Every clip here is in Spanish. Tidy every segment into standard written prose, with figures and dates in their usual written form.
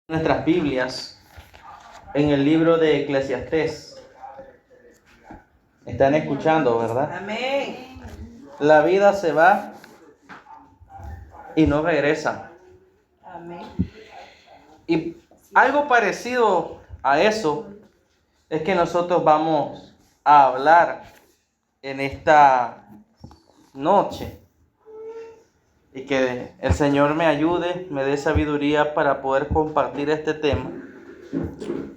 Nuestras Biblias en el libro de Eclesiastés. Están escuchando, ¿verdad? Amén. La vida se va y no regresa. Amén. Y algo parecido a eso es que nosotros vamos a hablar en esta noche. Y que el Señor me ayude, me dé sabiduría para poder compartir este tema,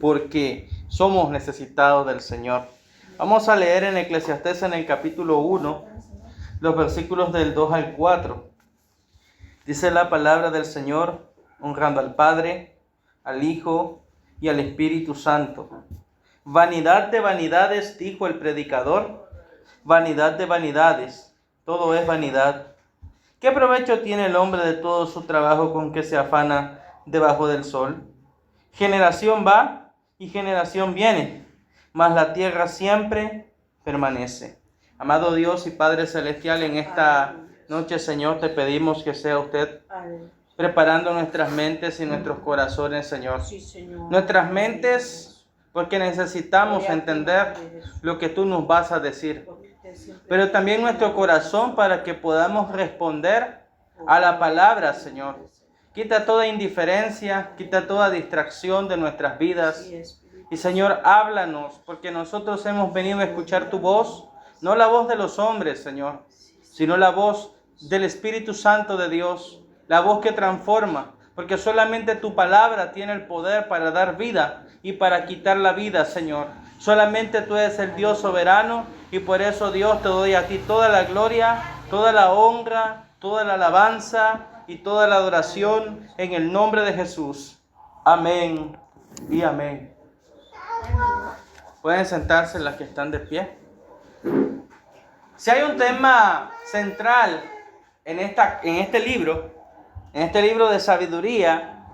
porque somos necesitados del Señor. Vamos a leer en Eclesiastés en el capítulo 1, los versículos del 2 al 4. Dice la palabra del Señor, honrando al Padre, al Hijo y al Espíritu Santo. Vanidad de vanidades, dijo el predicador, vanidad de vanidades, todo es vanidad. ¿Qué provecho tiene el hombre de todo su trabajo con que se afana debajo del sol? Generación va y generación viene, mas la tierra siempre permanece. Amado Dios y Padre Celestial, en esta noche, Señor, te pedimos que sea usted preparando nuestras mentes y nuestros corazones, Señor. Sí, Señor. Nuestras mentes, porque necesitamos entender lo que tú nos vas a decir. Pero también nuestro corazón para que podamos responder a la palabra, Señor. Quita toda indiferencia, quita toda distracción de nuestras vidas. Y Señor, háblanos, porque nosotros hemos venido a escuchar tu voz, no la voz de los hombres, Señor, sino la voz del Espíritu Santo de Dios, la voz que transforma, porque solamente tu palabra tiene el poder para dar vida y para quitar la vida, Señor. Solamente tú eres el Dios soberano y por eso, Dios, te doy a ti toda la gloria, toda la honra, toda la alabanza y toda la adoración en el nombre de Jesús. Amén y amén. Pueden sentarse las que están de pie. Si hay un tema central en este libro de sabiduría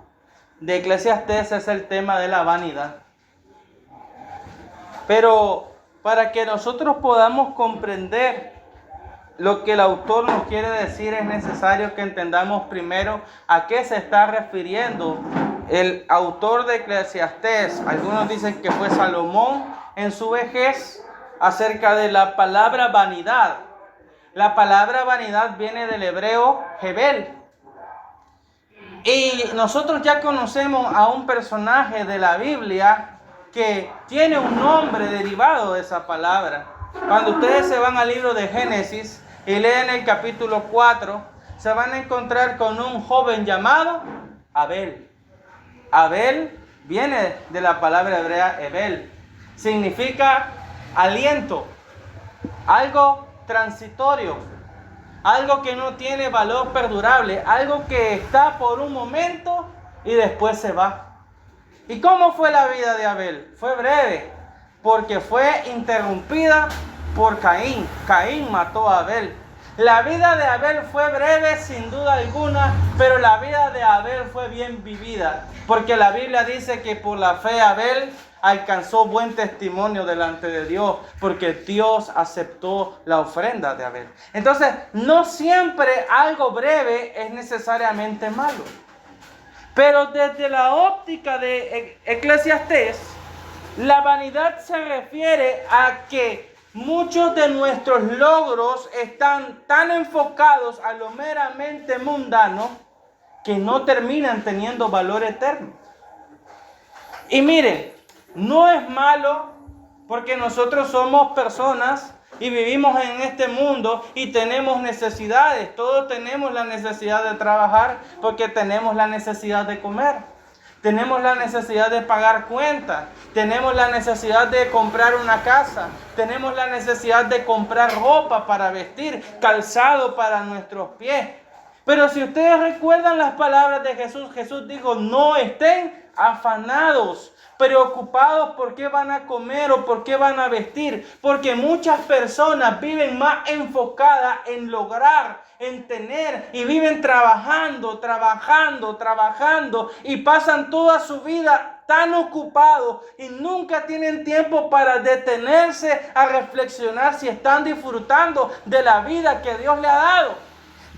de Eclesiastés, es el tema de la vanidad. Pero para que nosotros podamos comprender lo que el autor nos quiere decir, es necesario que entendamos primero a qué se está refiriendo el autor de Eclesiastés. Algunos dicen que fue Salomón en su vejez, acerca de la palabra vanidad. La palabra vanidad viene del hebreo Hebel. Y nosotros ya conocemos a un personaje de la Biblia que tiene un nombre derivado de esa palabra. Cuando ustedes se van al libro de Génesis y leen el capítulo 4, se van a encontrar con un joven llamado Abel. Abel viene de la palabra hebrea Hebel. Significa aliento, algo transitorio, algo que no tiene valor perdurable, algo que está por un momento y después se va. ¿Y cómo fue la vida de Abel? Fue breve, porque fue interrumpida por Caín. Caín mató a Abel. La vida de Abel fue breve sin duda alguna, pero la vida de Abel fue bien vivida, porque la Biblia dice que por la fe Abel alcanzó buen testimonio delante de Dios, porque Dios aceptó la ofrenda de Abel. Entonces, no siempre algo breve es necesariamente malo. Pero desde la óptica de Eclesiastés, la vanidad se refiere a que muchos de nuestros logros están tan enfocados a lo meramente mundano que no terminan teniendo valor eterno. Y miren, no es malo porque nosotros somos personas y vivimos en este mundo y tenemos necesidades. Todos tenemos la necesidad de trabajar porque tenemos la necesidad de comer. Tenemos la necesidad de pagar cuentas. Tenemos la necesidad de comprar una casa. Tenemos la necesidad de comprar ropa para vestir, calzado para nuestros pies. Pero si ustedes recuerdan las palabras de Jesús, Jesús dijo, no estén afanados, preocupados por qué van a comer o por qué van a vestir, porque muchas personas viven más enfocadas en lograr, en tener, y viven trabajando y pasan toda su vida tan ocupados y nunca tienen tiempo para detenerse a reflexionar si están disfrutando de la vida que Dios le ha dado.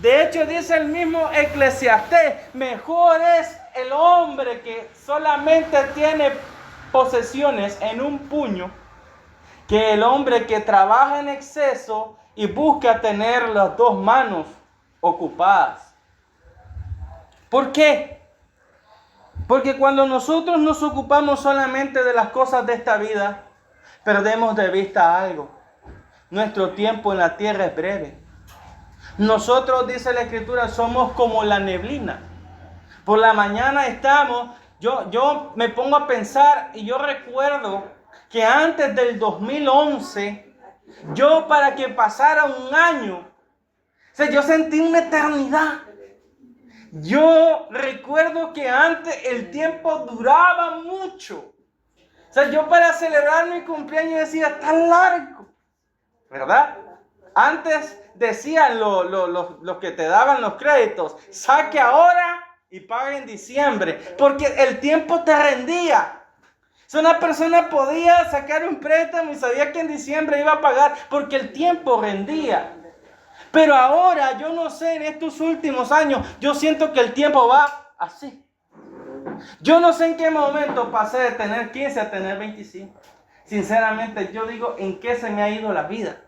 De hecho, dice el mismo Eclesiastés, mejor es el hombre que solamente tiene posesiones en un puño que el hombre que trabaja en exceso y busca tener las dos manos ocupadas. ¿Por qué? Porque cuando nosotros nos ocupamos solamente de las cosas de esta vida, perdemos de vista algo. Nuestro tiempo en la tierra es breve. Nosotros, dice la Escritura, somos como la neblina. Por la mañana estamos, yo me pongo a pensar y yo recuerdo que antes del 2011, yo para que pasara un año, o sea, yo sentí una eternidad. Yo recuerdo que antes el tiempo duraba mucho. O sea, yo para celebrar mi cumpleaños decía, está largo, ¿verdad? Antes decían los que te daban los créditos, saque ahora y pague en diciembre, porque el tiempo te rendía. Si una persona podía sacar un préstamo y sabía que en diciembre iba a pagar, porque el tiempo rendía. Pero ahora, yo no sé, en estos últimos años, yo siento que el tiempo va así. Yo no sé en qué momento pasé de tener 15 a tener 25. Sinceramente, yo digo, ¿en qué se me ha ido la vida?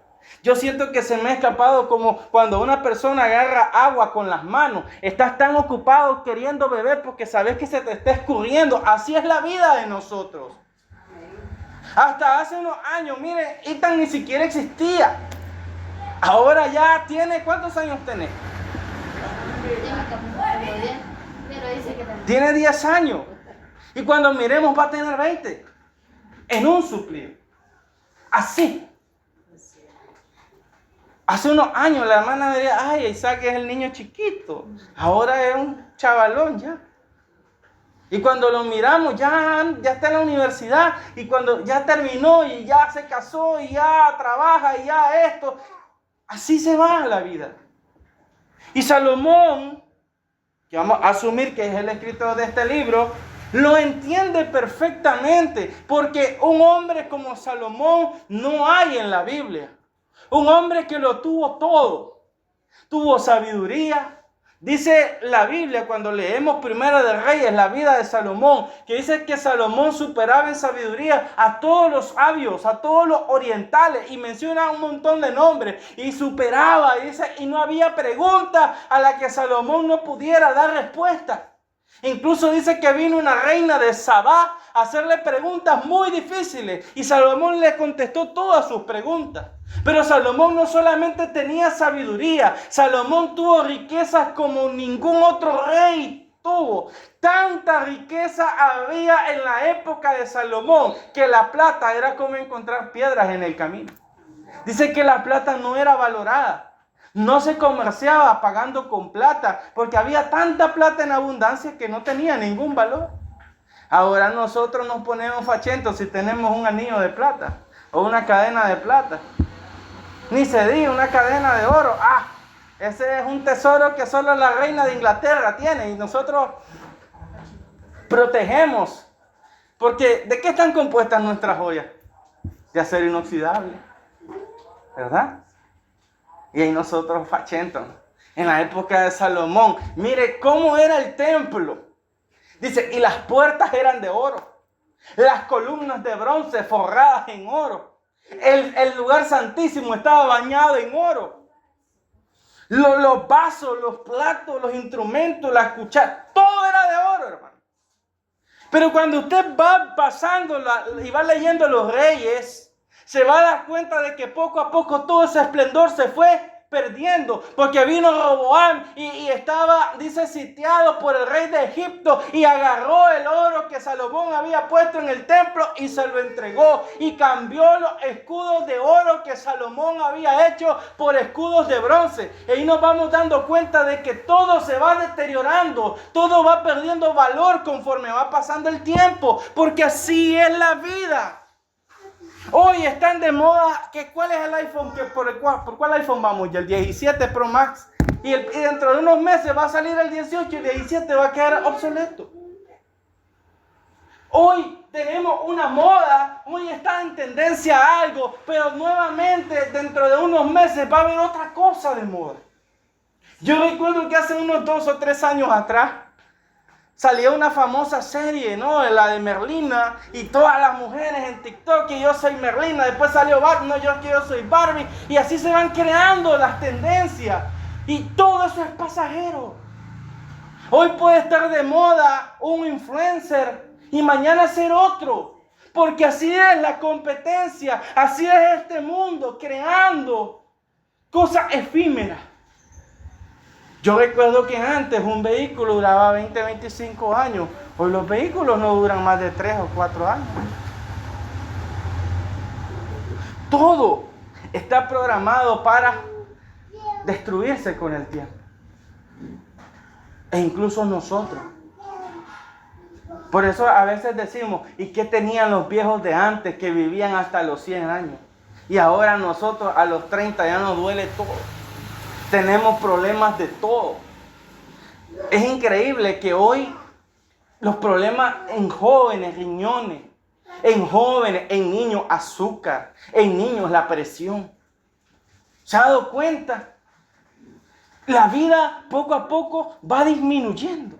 Yo siento que se me ha escapado como cuando una persona agarra agua con las manos. Estás tan ocupado queriendo beber porque sabes que se te está escurriendo. Así es la vida de nosotros. Hasta hace unos años, miren, Ethan ni siquiera existía. Ahora ya tiene, ¿cuántos años tenés? Tiene 10 años. Y cuando miremos va a tener 20. En un suplido. Así. Hace unos años la hermana diría, ay, Isaac es el niño chiquito. Ahora es un chavalón ya. Y cuando lo miramos, ya está en la universidad. Y cuando ya terminó y ya se casó y ya trabaja y ya esto. Así se va la vida. Y Salomón, que vamos a asumir que es el escritor de este libro, lo entiende perfectamente. Porque un hombre como Salomón no hay en la Biblia. Un hombre que lo tuvo todo. Tuvo sabiduría. Dice la Biblia cuando leemos Primera de Reyes, la vida de Salomón, que dice que Salomón superaba en sabiduría a todos los sabios, a todos los orientales, y menciona un montón de nombres, y superaba, y dice, y no había pregunta a la que Salomón no pudiera dar respuesta. Incluso dice que vino una reina de Sabá a hacerle preguntas muy difíciles y Salomón le contestó todas sus preguntas. Pero Salomón no solamente tenía sabiduría, Salomón tuvo riquezas como ningún otro rey tuvo. Tanta riqueza había en la época de Salomón que la plata era como encontrar piedras en el camino. Dice que la plata no era valorada. No se comerciaba pagando con plata porque había tanta plata en abundancia que no tenía ningún valor. Ahora nosotros nos ponemos fachentos si tenemos un anillo de plata o una cadena de plata. Ni se diga una cadena de oro. Ese es un tesoro que solo la reina de Inglaterra tiene y nosotros protegemos. Porque ¿de qué están compuestas nuestras joyas? De acero inoxidable, ¿verdad? Y ahí nosotros fachentos. En la época de Salomón, mire cómo era el templo. Dice, y las puertas eran de oro. Las columnas de bronce forradas en oro. El lugar santísimo estaba bañado en oro. Los vasos, los platos, los instrumentos, las cucharas, todo era de oro, hermano. Pero cuando usted va pasando y va leyendo los reyes, se va a dar cuenta de que poco a poco todo ese esplendor se fue perdiendo, porque vino Roboam y estaba, dice, sitiado por el rey de Egipto y agarró el oro que Salomón había puesto en el templo y se lo entregó y cambió los escudos de oro que Salomón había hecho por escudos de bronce. Y ahí nos vamos dando cuenta de que todo se va deteriorando, todo va perdiendo valor conforme va pasando el tiempo, porque así es la vida. Hoy están de moda, ¿cuál es el iPhone? ¿Por cuál iPhone vamos? Ya el 17 Pro Max. Y dentro de unos meses va a salir el 18 y el 17 va a quedar obsoleto. Hoy tenemos una moda, hoy está en tendencia algo, pero nuevamente dentro de unos meses va a haber otra cosa de moda. Yo recuerdo que hace unos 2 o 3 años atrás salía una famosa serie, ¿no? La de Merlina, y todas las mujeres en TikTok, y yo soy Merlina. Después salió Barbie, no, yo soy Barbie. Y así se van creando las tendencias. Y todo eso es pasajero. Hoy puede estar de moda un influencer y mañana ser otro. Porque así es la competencia, así es este mundo, creando cosas efímeras. Yo recuerdo que antes un vehículo duraba 20, 25 años. Hoy los vehículos no duran más de 3 o 4 años. Todo está programado para destruirse con el tiempo. E incluso nosotros. Por eso a veces decimos, ¿y qué tenían los viejos de antes que vivían hasta los 100 años? Y ahora nosotros a los 30 ya nos duele todo. Tenemos problemas de todo. Es increíble que hoy los problemas en jóvenes, riñones, en jóvenes, en niños, azúcar, en niños, la presión. ¿Se ha dado cuenta? La vida poco a poco va disminuyendo.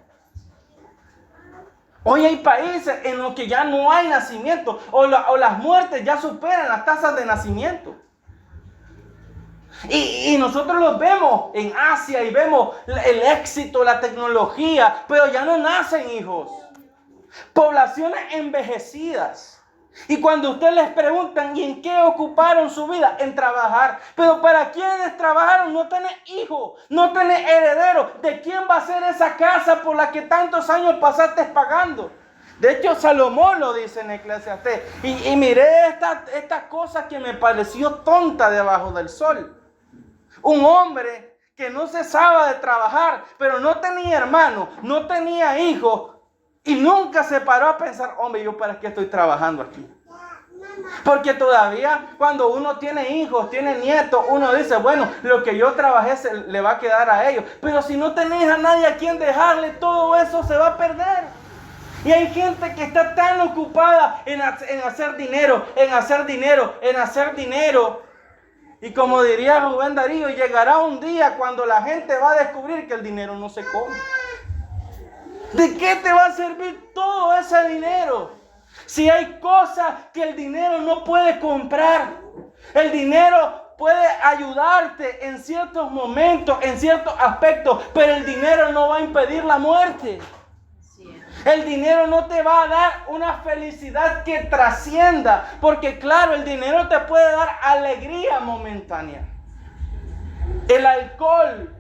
Hoy hay países en los que ya no hay nacimiento o las muertes ya superan las tasas de nacimiento. Y nosotros los vemos en Asia y vemos el éxito, la tecnología, pero ya no nacen hijos. Poblaciones envejecidas. Y cuando ustedes les preguntan, ¿y en qué ocuparon su vida? En trabajar. Pero ¿para quiénes trabajaron? No tenés hijos, no tenés herederos. ¿De quién va a ser esa casa por la que tantos años pasaste pagando? De hecho, Salomón lo dice en Eclesiastés. Y miré esta cosa que me pareció tonta debajo del sol. Un hombre que no cesaba de trabajar, pero no tenía hermanos, no tenía hijos. Y nunca se paró a pensar, hombre, ¿yo para qué estoy trabajando aquí? Porque todavía cuando uno tiene hijos, tiene nietos, uno dice, bueno, lo que yo trabajé le va a quedar a ellos. Pero si no tenés a nadie a quien dejarle, todo eso se va a perder. Y hay gente que está tan ocupada en hacer dinero, en hacer dinero, en hacer dinero. Y como diría Rubén Darío, llegará un día cuando la gente va a descubrir que el dinero no se come. ¿De qué te va a servir todo ese dinero? Si hay cosas que el dinero no puede comprar. El dinero puede ayudarte en ciertos momentos, en ciertos aspectos, pero el dinero no va a impedir la muerte. El dinero no te va a dar una felicidad que trascienda, porque claro, el dinero te puede dar alegría momentánea. El alcohol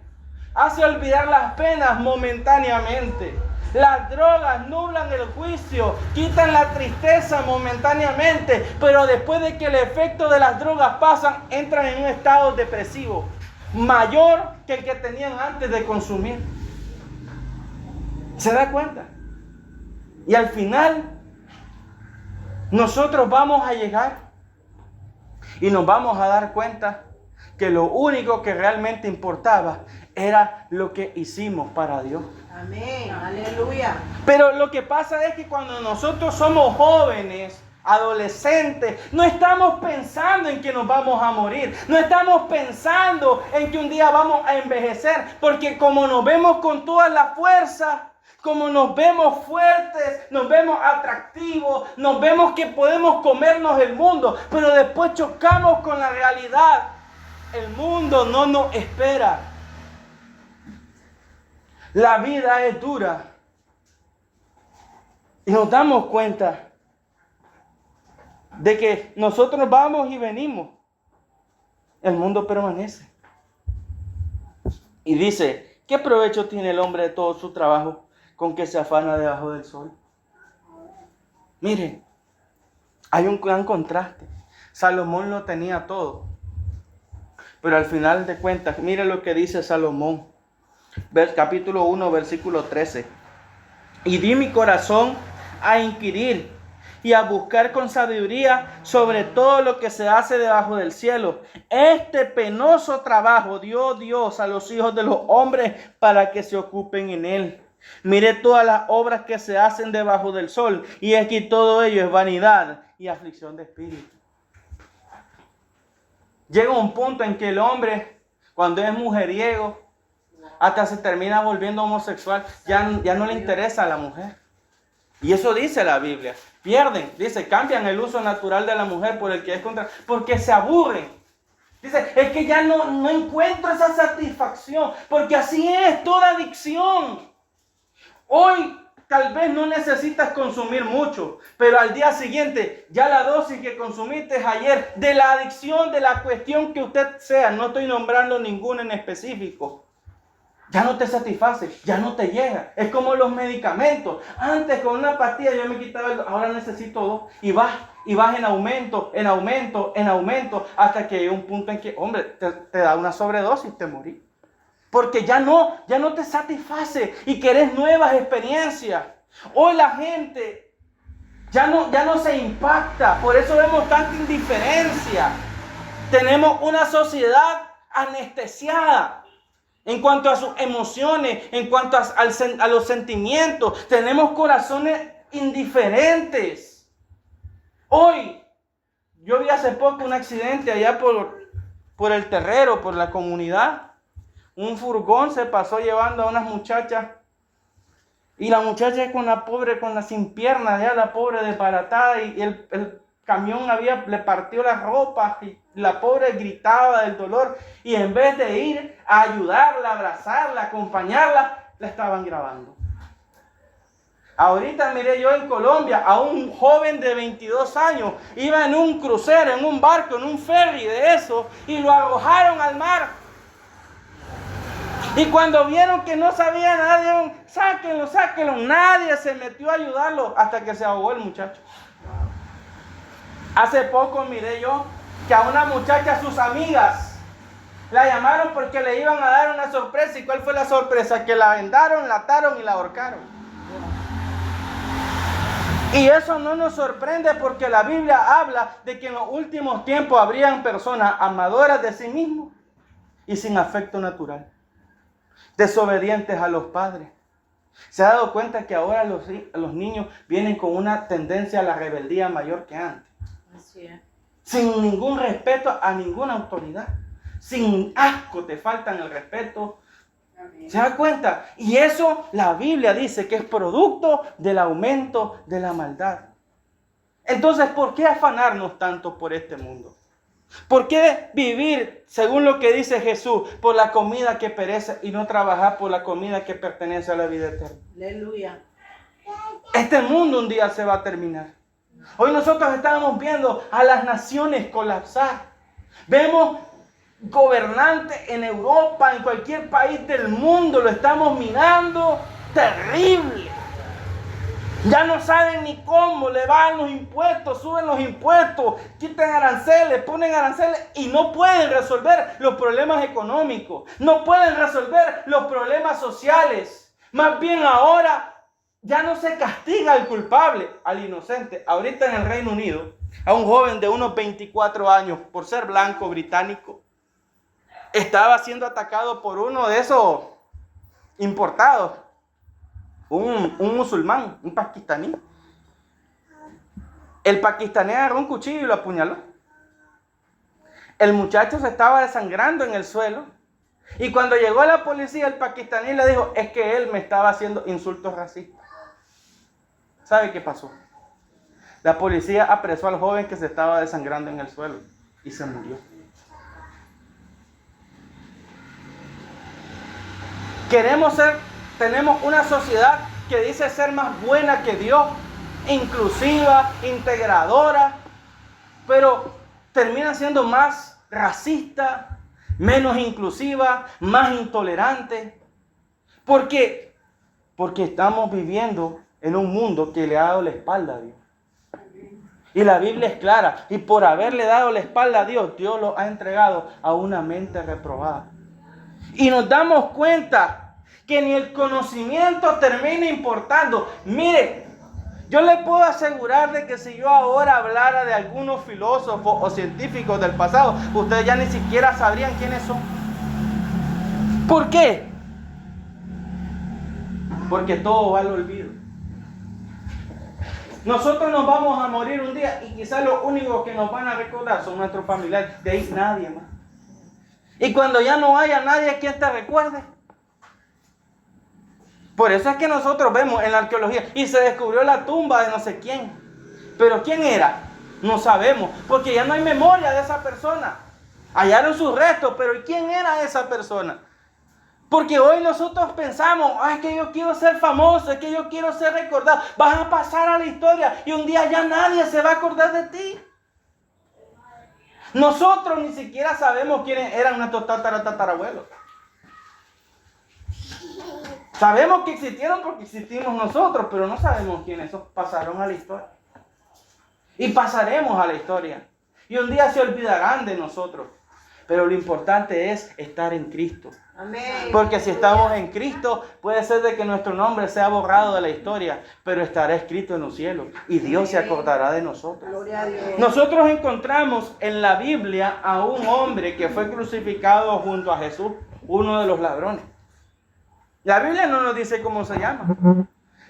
hace olvidar las penas momentáneamente. Las drogas nublan el juicio, quitan la tristeza momentáneamente, pero después de que el efecto de las drogas pasan, entran en un estado depresivo mayor que el que tenían antes de consumir. ¿Se da cuenta? Y al final, nosotros vamos a llegar y nos vamos a dar cuenta que lo único que realmente importaba era lo que hicimos para Dios. Amén. Aleluya. Pero lo que pasa es que cuando nosotros somos jóvenes, adolescentes, no estamos pensando en que nos vamos a morir. No estamos pensando en que un día vamos a envejecer. Porque como nos vemos con toda la fuerza, como nos vemos fuertes, nos vemos atractivos, nos vemos que podemos comernos el mundo, pero después chocamos con la realidad. El mundo no nos espera. La vida es dura. Y nos damos cuenta de que nosotros vamos y venimos. El mundo permanece. Y dice, ¿qué provecho tiene el hombre de todo su trabajo con que se afana debajo del sol? Miren, hay un gran contraste. Salomón lo tenía todo. Pero al final de cuentas, miren lo que dice Salomón. Capítulo 1, versículo 13. Y di mi corazón a inquirir y a buscar con sabiduría sobre todo lo que se hace debajo del cielo. Este penoso trabajo dio Dios a los hijos de los hombres para que se ocupen en él. Mire todas las obras que se hacen debajo del sol, y aquí todo ello es vanidad y aflicción de espíritu. Llega un punto en que el hombre, cuando es mujeriego, Hasta se termina volviendo homosexual. Ya no le interesa a la mujer. Y eso dice la Biblia. Pierden, dice, cambian el uso natural de la mujer por el que es contra, porque se aburren. Dice, es que ya no encuentro esa satisfacción, porque así es toda adicción. Hoy tal vez no necesitas consumir mucho, pero al día siguiente, ya la dosis que consumiste ayer, de la adicción, de la cuestión que usted sea, no estoy nombrando ninguna en específico, ya no te satisface, ya no te llega. Es como los medicamentos. Antes con una pastilla yo me quitaba, ahora necesito dos. Y vas en aumento, en aumento, en aumento, hasta que llega un punto en que, hombre, te da una sobredosis y te morís. Porque ya no te satisface y querés nuevas experiencias. Hoy la gente ya no se impacta, por eso vemos tanta indiferencia. Tenemos una sociedad anestesiada en cuanto a sus emociones, en cuanto a los sentimientos. Tenemos corazones indiferentes. Hoy, yo vi hace poco un accidente allá por el Terrero, por la comunidad. Un furgón se pasó llevando a unas muchachas. Y la muchacha con la sin piernas, ya la pobre desbaratada. Y el camión le partió la ropa. Y la pobre gritaba del dolor. Y en vez de ir a ayudarla, abrazarla, acompañarla, la estaban grabando. Ahorita miré yo en Colombia a un joven de 22 años. Iba en un crucero, en un barco, en un ferry de eso. Y lo arrojaron al mar. Y cuando vieron que no sabía nadie, sáquenlo. Nadie se metió a ayudarlo hasta que se ahogó el muchacho. Hace poco miré yo que a una muchacha, sus amigas, la llamaron porque le iban a dar una sorpresa. ¿Y cuál fue la sorpresa? Que la vendaron, la ataron y la ahorcaron. Y eso no nos sorprende porque la Biblia habla de que en los últimos tiempos habrían personas amadoras de sí mismos y sin afecto natural, desobedientes a los padres. ¿Se ha dado cuenta que ahora los niños vienen con una tendencia a la rebeldía mayor que antes? Así es. Sin ningún respeto a ninguna autoridad. Sin asco, te faltan el respeto. Amén. ¿Se da cuenta? Y eso la Biblia dice que es producto del aumento de la maldad. Entonces, ¿por qué afanarnos tanto por este mundo? ¿Por qué vivir, según lo que dice Jesús, por la comida que perece y no trabajar por la comida que pertenece a la vida eterna? Aleluya. Este mundo un día se va a terminar. Hoy nosotros estamos viendo a las naciones colapsar. Vemos gobernantes en Europa, en cualquier país del mundo, lo estamos mirando terrible. Ya no saben ni cómo, le bajan los impuestos, suben los impuestos, quitan aranceles, ponen aranceles y no pueden resolver los problemas económicos, no pueden resolver los problemas sociales. Más bien ahora ya no se castiga al culpable, al inocente. Ahorita en el Reino Unido, a un joven de unos 24 años, por ser blanco británico, estaba siendo atacado por uno de esos importados. Un musulmán, un pakistaní. El pakistaní agarró un cuchillo y lo apuñaló. El muchacho se estaba desangrando en el suelo. Y cuando llegó la policía, el pakistaní le dijo, es que él me estaba haciendo insultos racistas. ¿Sabe qué pasó? La policía apresó al joven que se estaba desangrando en el suelo y se murió. Tenemos una sociedad que dice ser más buena que Dios, inclusiva, integradora, pero termina siendo más racista, menos inclusiva, más intolerante. ¿Por qué? Porque estamos viviendo en un mundo que le ha dado la espalda a Dios. Y la Biblia es clara, y por haberle dado la espalda a Dios, Dios lo ha entregado a una mente reprobada. Y nos damos cuenta que ni el conocimiento termina importando. Mire, yo le puedo asegurar de que si yo ahora hablara de algunos filósofos o científicos del pasado, ustedes ya ni siquiera sabrían quiénes son. ¿Por qué? Porque todo va al olvido. Nosotros nos vamos a morir un día y quizás los únicos que nos van a recordar son nuestros familiares. De ahí nadie más. Y cuando ya no haya nadie quien te recuerde, Por eso es que nosotros vemos en la arqueología y se descubrió la tumba de no sé quién. Pero ¿quién era? No sabemos, porque ya no hay memoria de esa persona. Hallaron sus restos, pero ¿y quién era esa persona? Porque hoy nosotros pensamos, es que yo quiero ser famoso, es que yo quiero ser recordado. Vas a pasar a la historia y un día ya nadie se va a acordar de ti. Nosotros ni siquiera sabemos quiénes eran nuestros tatarabuelos. Sabemos que existieron porque existimos nosotros, pero no sabemos quiénes. Esos pasaron a la historia. Y pasaremos a la historia. Y un día se olvidarán de nosotros. Pero lo importante es estar en Cristo. Amén. Porque si estamos en Cristo, puede ser de que nuestro nombre sea borrado de la historia, pero estará escrito en los cielos. Y Dios se acordará de nosotros. Gloria a Dios. Nosotros encontramos en la Biblia a un hombre que fue crucificado junto a Jesús, uno de los ladrones. La Biblia no nos dice cómo se llama,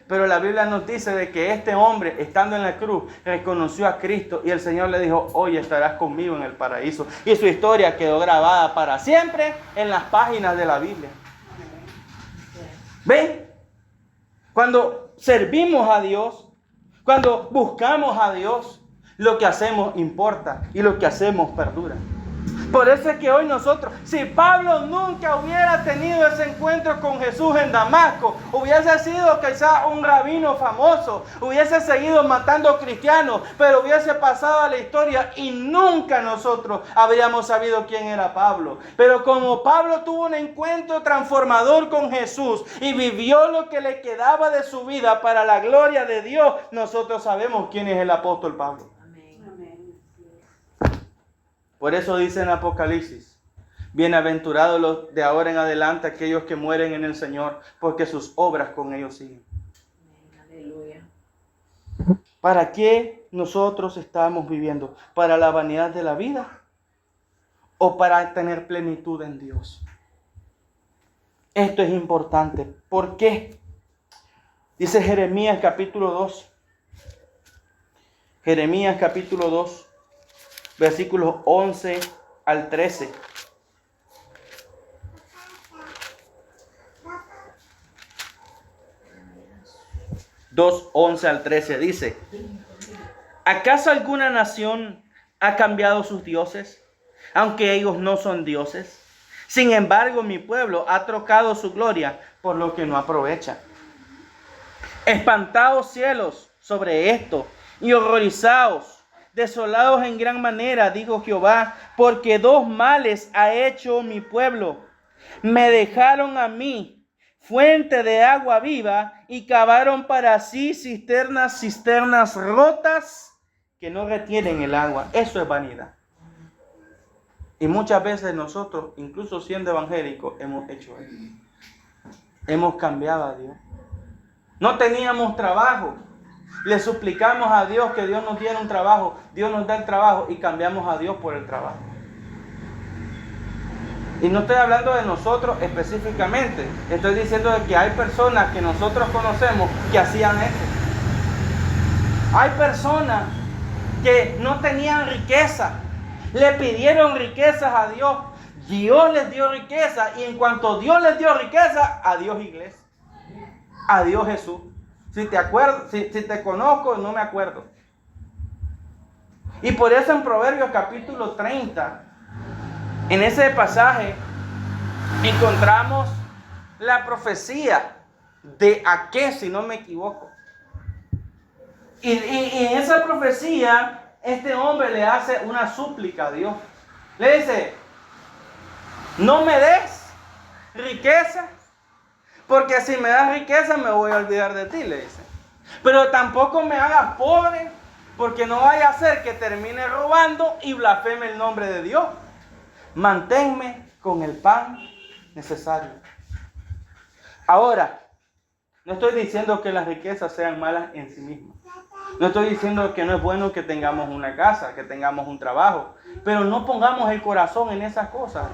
pero la Biblia nos dice de que este hombre, estando en la cruz, reconoció a Cristo y el Señor le dijo, hoy estarás conmigo en el paraíso. Y su historia quedó grabada para siempre en las páginas de la Biblia. ¿Ven? Cuando servimos a Dios, cuando buscamos a Dios, lo que hacemos importa y lo que hacemos perdura. Por eso es que hoy nosotros, si Pablo nunca hubiera tenido ese encuentro con Jesús en Damasco, hubiese sido quizá un rabino famoso, hubiese seguido matando cristianos, pero hubiese pasado a la historia y nunca nosotros habríamos sabido quién era Pablo. Pero como Pablo tuvo un encuentro transformador con Jesús y vivió lo que le quedaba de su vida para la gloria de Dios, nosotros sabemos quién es el apóstol Pablo. Por eso dice en Apocalipsis, bienaventurados los de ahora en adelante aquellos que mueren en el Señor, porque sus obras con ellos siguen. Aleluya. ¿Para qué nosotros estamos viviendo? ¿Para la vanidad de la vida? ¿O para tener plenitud en Dios? Esto es importante. ¿Por qué? Dice Jeremías capítulo 2. Jeremías capítulo 2. Versículos 11 al 13. Dos, 11 al 13 dice: ¿acaso alguna nación ha cambiado sus dioses, aunque ellos no son dioses? Sin embargo, mi pueblo ha trocado su gloria por lo que no aprovecha. Espantaos cielos sobre esto y horrorizaos, desolados en gran manera, dijo Jehová, porque dos males ha hecho mi pueblo. Me dejaron a mí fuente de agua viva y cavaron para sí cisternas rotas que no retienen el agua. Eso es vanidad. Y muchas veces nosotros, incluso siendo evangélicos, hemos hecho eso. Hemos cambiado a Dios. No teníamos trabajo. Le suplicamos a Dios que Dios nos diera un trabajo. Dios nos da el trabajo y cambiamos a Dios por el trabajo. Y no estoy hablando de nosotros específicamente. Estoy diciendo de que hay personas que nosotros conocemos que hacían eso. Hay personas que no tenían riqueza. Le pidieron riquezas a Dios. Dios les dio riqueza. Y en cuanto Dios les dio riqueza, adiós iglesia. Adiós Jesús. Si te acuerdo, si te conozco, no me acuerdo. Y por eso en Proverbios capítulo 30, en ese pasaje, encontramos la profecía de Aqué, si no me equivoco. Y en esa profecía, este hombre le hace una súplica a Dios. Le dice: no me des riqueza, porque si me das riqueza me voy a olvidar de ti, le dice. Pero tampoco me hagas pobre, porque no vaya a ser que termine robando y blasfeme el nombre de Dios. Manténme con el pan necesario. Ahora, no estoy diciendo que las riquezas sean malas en sí mismas. No estoy diciendo que no es bueno que tengamos una casa, que tengamos un trabajo. Pero no pongamos el corazón en esas cosas.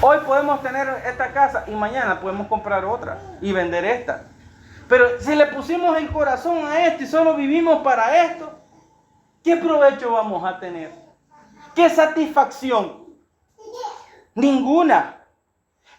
Hoy podemos tener esta casa y mañana podemos comprar otra y vender esta. Pero si le pusimos el corazón a esto y solo vivimos para esto, ¿qué provecho vamos a tener? ¿Qué satisfacción? Ninguna.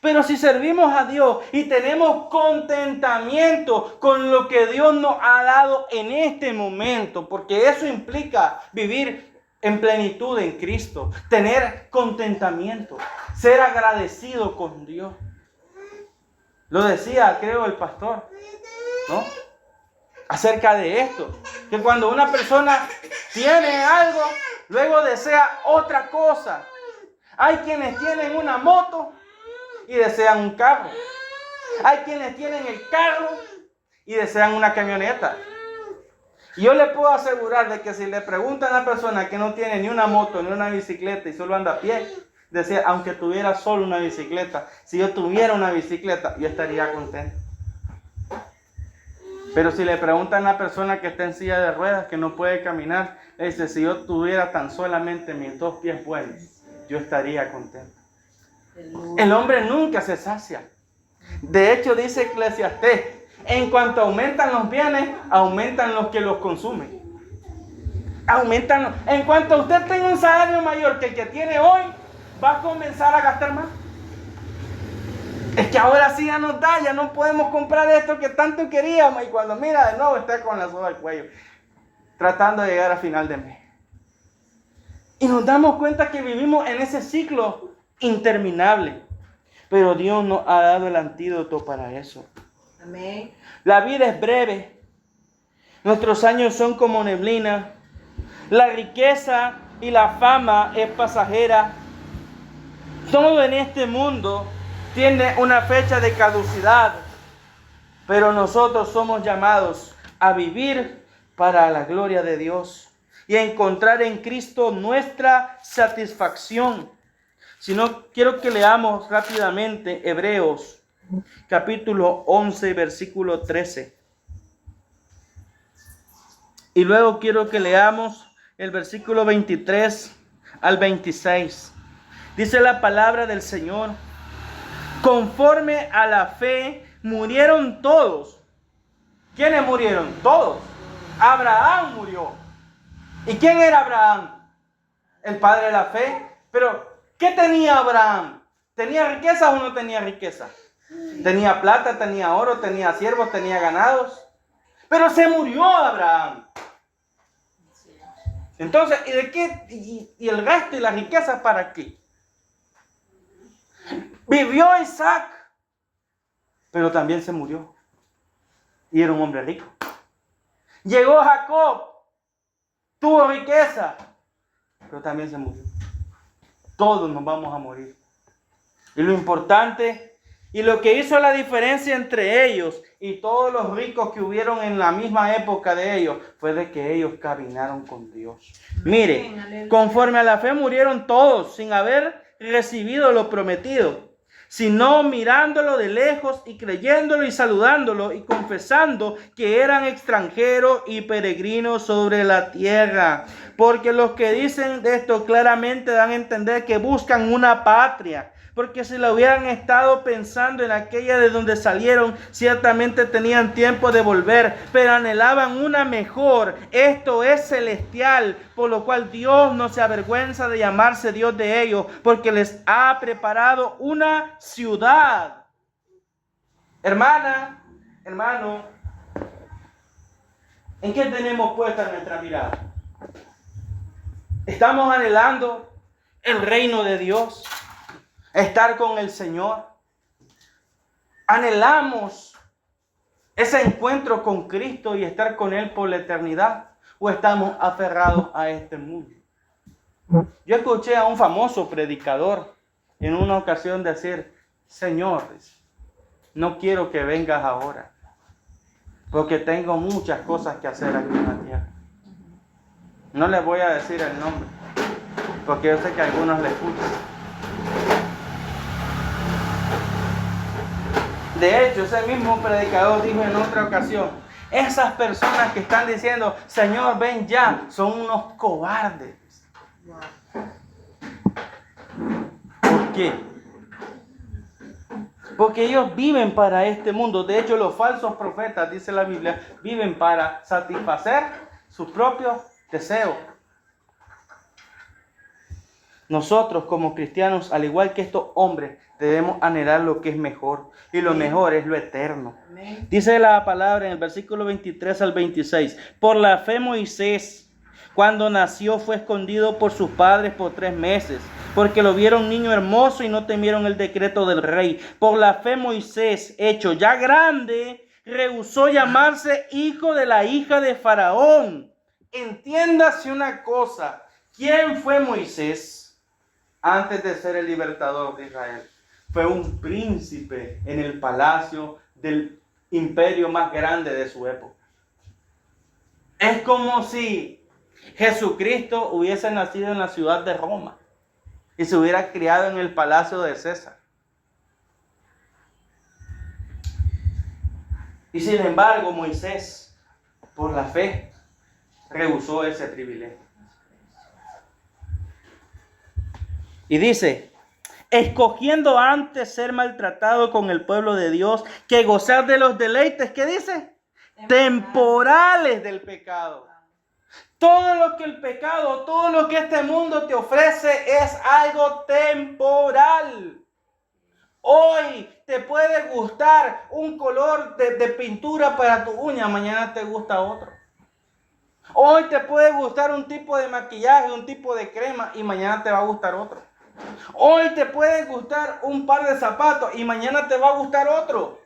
Pero si servimos a Dios y tenemos contentamiento con lo que Dios nos ha dado en este momento, porque eso implica vivir en plenitud en Cristo, tener contentamiento, ser agradecido con Dios. Lo decía, creo, el pastor, ¿no? Acerca de esto, que cuando una persona tiene algo, luego desea otra cosa. Hay quienes tienen una moto y desean un carro. Hay quienes tienen el carro y desean una camioneta. Y yo le puedo asegurar de que si le preguntan a una persona que no tiene ni una moto ni una bicicleta y solo anda a pie, decía, aunque tuviera solo una bicicleta, si yo tuviera una bicicleta, yo estaría contento. Pero si le preguntan a una persona que está en silla de ruedas, que no puede caminar, le dice, si yo tuviera tan solamente mis 2 pies buenos, yo estaría contento. El hombre nunca se sacia. De hecho, dice Eclesiastés, en cuanto aumentan los bienes, aumentan los que los consumen. En cuanto usted tenga un salario mayor que el que tiene hoy, va a comenzar a gastar más. Es que ahora sí ya nos da, ya no podemos comprar esto que tanto queríamos. Y cuando mira de nuevo está con la soga al cuello, tratando de llegar a final de mes. Y nos damos cuenta que vivimos en ese ciclo interminable. Pero Dios nos ha dado el antídoto para eso. Amén. La vida es breve. Nuestros años son como neblina. La riqueza y la fama es pasajera. Todo en este mundo tiene una fecha de caducidad. Pero nosotros somos llamados a vivir para la gloria de Dios y a encontrar en Cristo nuestra satisfacción. Si no, quiero que leamos rápidamente Hebreos capítulo 11, versículo 13. Y luego quiero que leamos el versículo 23 al 26. Dice la palabra del Señor: conforme a la fe murieron todos. ¿Quiénes murieron? Todos. Abraham murió. ¿Y quién era Abraham? El padre de la fe. Pero, ¿qué tenía Abraham? ¿Tenía riqueza o no tenía riqueza? Tenía plata, tenía oro, tenía siervos, tenía ganados. Pero se murió Abraham. Entonces, ¿y de qué? ¿Y el resto y la riqueza para qué? Vivió Isaac, pero también se murió. Y era un hombre rico. Llegó Jacob, tuvo riqueza, pero también se murió. Todos nos vamos a morir. Y lo importante y lo que hizo la diferencia entre ellos y todos los ricos que hubieron en la misma época de ellos fue de que ellos caminaron con Dios. Mire, conforme a la fe murieron todos sin haber recibido lo prometido, sino mirándolo de lejos y creyéndolo y saludándolo y confesando que eran extranjeros y peregrinos sobre la tierra. Porque los que dicen de esto claramente dan a entender que buscan una patria. Porque si lo hubieran estado pensando en aquella de donde salieron, ciertamente tenían tiempo de volver, pero anhelaban una mejor, esto es celestial, por lo cual Dios no se avergüenza de llamarse Dios de ellos, porque les ha preparado una ciudad. Hermana, hermano, ¿en qué tenemos puesta nuestra mirada? ¿Estamos anhelando el reino de Dios? Estar con el Señor. Anhelamos ese encuentro con Cristo y estar con Él por la eternidad, o estamos aferrados a este mundo. Yo escuché a un famoso predicador en una ocasión decir: Señor, no quiero que vengas ahora, porque tengo muchas cosas que hacer aquí en la tierra. No les voy a decir el nombre, porque yo sé que algunos le escuchan. De hecho, ese mismo predicador dijo en otra ocasión: esas personas que están diciendo, Señor, ven ya, son unos cobardes. ¿Por qué? Porque ellos viven para este mundo. De hecho, los falsos profetas, dice la Biblia, viven para satisfacer sus propios deseos. nosotros como cristianos, al igual que estos hombres, debemos anhelar lo que es mejor. Y lo mejor es lo eterno. Amén. Dice la palabra en el versículo 23 al 26. Por la fe Moisés, cuando nació, fue escondido por sus padres por 3 meses, porque lo vieron niño hermoso y no temieron el decreto del rey. Por la fe Moisés, hecho ya grande, rehusó llamarse hijo de la hija de Faraón. Entiéndase una cosa. ¿Quién fue Moisés antes de ser el libertador de Israel? Fue un príncipe en el palacio del imperio más grande de su época. Es como si Jesucristo hubiese nacido en la ciudad de Roma y se hubiera criado en el palacio de César. Y sin embargo, Moisés, por la fe, rehusó ese privilegio. Y dice, escogiendo antes ser maltratado con el pueblo de Dios que gozar de los deleites, ¿qué dice? Temporales del pecado. Todo lo que el pecado, todo lo que este mundo te ofrece es algo temporal. Hoy te puede gustar un color de pintura para tu uña, mañana te gusta otro. Hoy te puede gustar un tipo de maquillaje, un tipo de crema y mañana te va a gustar otro. Hoy te puede gustar un par de zapatos y mañana te va a gustar otro.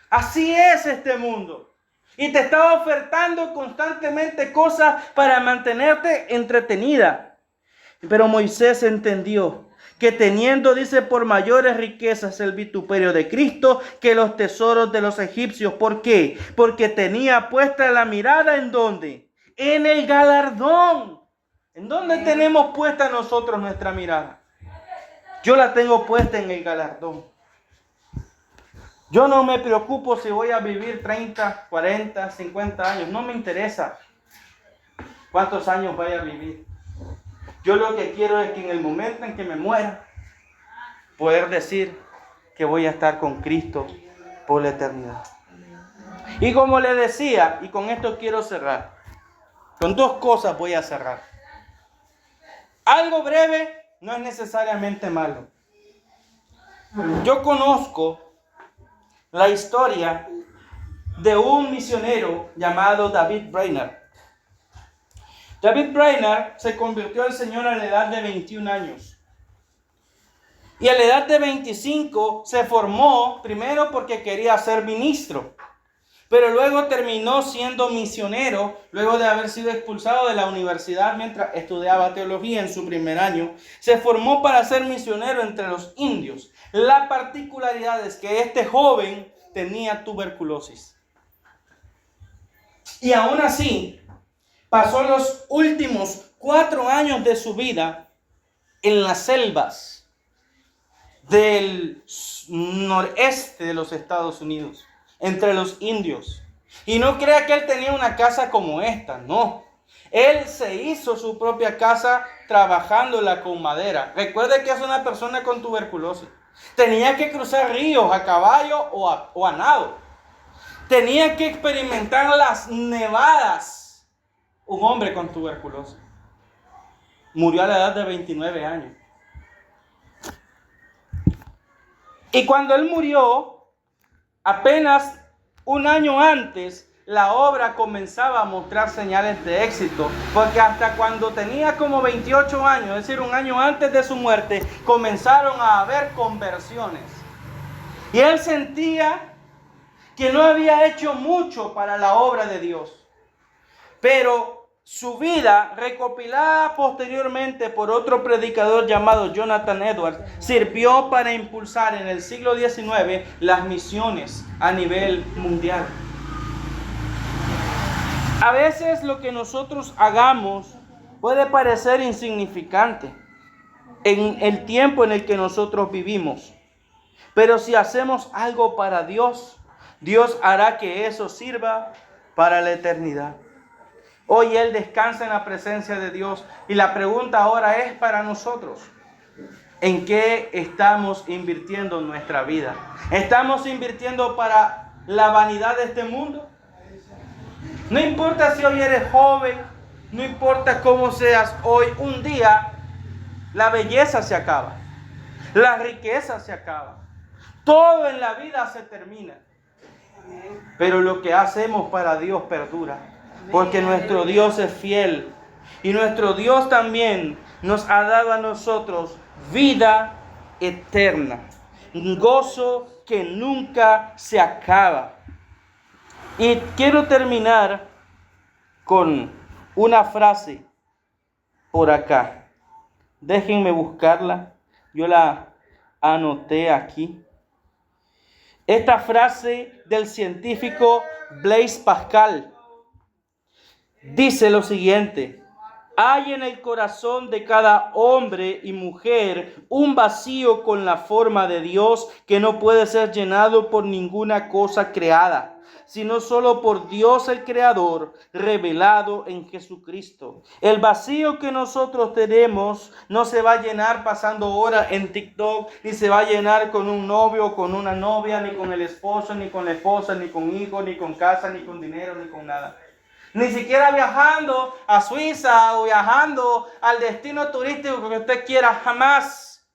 Así es este mundo. Y te está ofertando constantemente cosas para mantenerte entretenida. Pero Moisés entendió que teniendo, dice, por mayores riquezas el vituperio de Cristo que los tesoros de los egipcios. ¿Por qué? Porque tenía puesta la mirada ¿en dónde? En el galardón. ¿En dónde tenemos puesta nosotros nuestra mirada? Yo la tengo puesta en el galardón. Yo no me preocupo si voy a vivir 30, 40, 50 años. No me interesa cuántos años vaya a vivir. Yo lo que quiero es que en el momento en que me muera, poder decir que voy a estar con Cristo por la eternidad. Y como le decía, y con esto quiero cerrar, con 2 cosas voy a cerrar. Algo breve no es necesariamente malo. Yo conozco la historia de un misionero llamado David Brainerd. David Brainerd se convirtió al Señor a la edad de 21 años. Y a la edad de 25 se formó primero porque quería ser ministro. Pero luego terminó siendo misionero, luego de haber sido expulsado de la universidad mientras estudiaba teología en su primer año. Se formó para ser misionero entre los indios. La particularidad es que este joven tenía tuberculosis. Y aún así, pasó los últimos 4 años de su vida en las selvas del noreste de los Estados Unidos, entre los indios. Y no crea que él tenía una casa como esta, no. Él se hizo su propia casa trabajándola con madera. Recuerde que es una persona con tuberculosis. Tenía que cruzar ríos a caballo o a nado. Tenía que experimentar las nevadas. Un hombre con tuberculosis. Murió a la edad de 29 años. Y cuando él murió, apenas un año antes, la obra comenzaba a mostrar señales de éxito, porque hasta cuando tenía como 28 años, es decir, un año antes de su muerte, comenzaron a haber conversiones. Y él sentía que no había hecho mucho para la obra de Dios, pero su vida, recopilada posteriormente por otro predicador llamado Jonathan Edwards, sirvió para impulsar en el siglo XIX las misiones a nivel mundial. A veces lo que nosotros hagamos puede parecer insignificante en el tiempo en el que nosotros vivimos. Pero si hacemos algo para Dios, Dios hará que eso sirva para la eternidad. Hoy Él descansa en la presencia de Dios y la pregunta ahora es para nosotros: ¿en qué estamos invirtiendo nuestra vida? ¿Estamos invirtiendo para la vanidad de este mundo? No importa si hoy eres joven, no importa cómo seas hoy, un día La belleza se acaba. La riqueza se acaba. Todo en la vida se termina. Pero lo que hacemos para Dios perdura. Porque nuestro Dios es fiel. Y nuestro Dios también nos ha dado a nosotros vida eterna. Un gozo que nunca se acaba. Y quiero terminar con una frase por acá. Déjenme buscarla. Yo la anoté aquí. Esta frase del científico Blaise Pascal dice lo siguiente: hay en el corazón de cada hombre y mujer un vacío con la forma de Dios que no puede ser llenado por ninguna cosa creada, sino solo por Dios el Creador, revelado en Jesucristo. El vacío que nosotros tenemos no se va a llenar pasando horas en TikTok, ni se va a llenar con un novio o con una novia, ni con el esposo, ni con la esposa, ni con hijos, ni con casa, ni con dinero, ni con nada. Ni siquiera viajando a Suiza o viajando al destino turístico que usted quiera, jamás.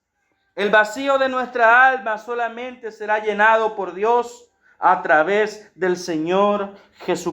El vacío de nuestra alma solamente será llenado por Dios a través del Señor Jesucristo.